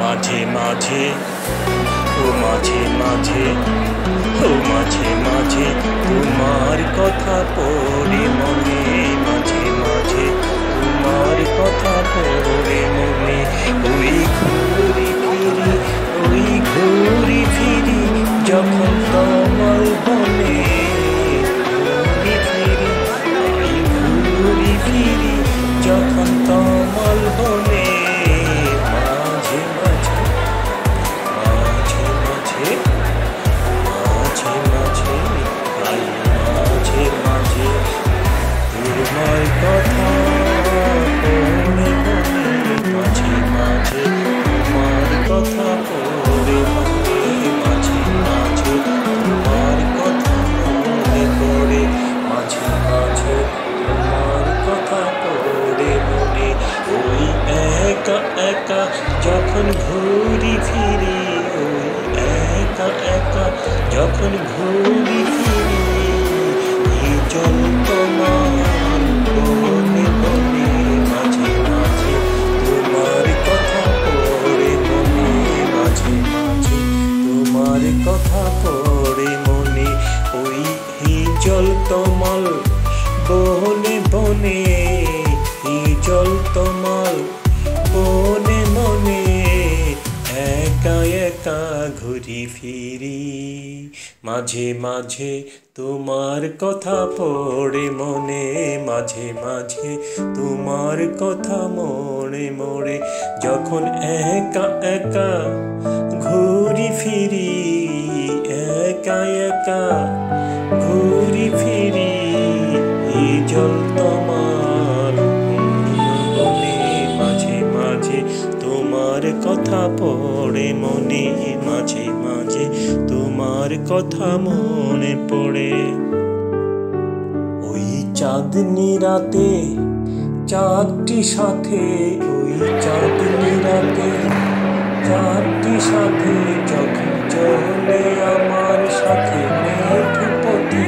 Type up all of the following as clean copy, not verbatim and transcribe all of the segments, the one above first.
মাঝে মাঝে ও মাঝে মাঝে ও মাঝে মাঝে তোমার কথা পড়ে মনে, মাঝে মাঝে তোমার কথা পড়ে মনে। ওই ঘুরি ফিরি, ওই ঘুরি ফিরি যখন তমাল বনে, ঘুরি ফিরি, ওই ঘুরি ফিরি যখন তমাল বনে। মাঝে মাঝে মাঝে মাঝে মাঝে মাঝে আই মাঝে মাঝে তোমার কথা পড়ে মনে, মাঝে মাঝে তোমার কথা পড়ে মনে, মাঝে মাঝে তোমার কথা মনে পড়ে, মাঝে মাঝে তোমার কথা পড়ে মনে। ওই একা একা যখন ঘুরি ফিরি, ওই একা একা যখন ঘুরি ফিরি, এই জল তোমার বনে বনে, মাঝে মাঝে তোমার কথা পড়ে মনে, মাঝে মাঝে তোমার কথা পড়ে মনে। ওই জল তোমার বনে বনে, এই জল তোমার বনে মনে, একা একা ঘুরি ফিরি, মাঝে মাঝে তোমার কথা পড়ে মনে, মাঝে মাঝে তোমার কথা মনে মনে। যখন একা একা ঘুরি ফিরি, একা একা ঘুরি ফিরি, এই জল তোমার বনে, মাঝে মাঝে তোমার কথা পড়ে মনে, মাঝে মাঝে তোমার কথা মনে পড়ে। ওই চাঁদনি রাতে চাঁদটি সাথে, ওই চাঁদনি রাতে চাঁদটি সাথে যখন চলে আমার সাথে মেঘপথে,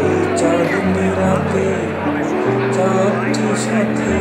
ওই চাঁদনি রাতে চাঁদটি সাথে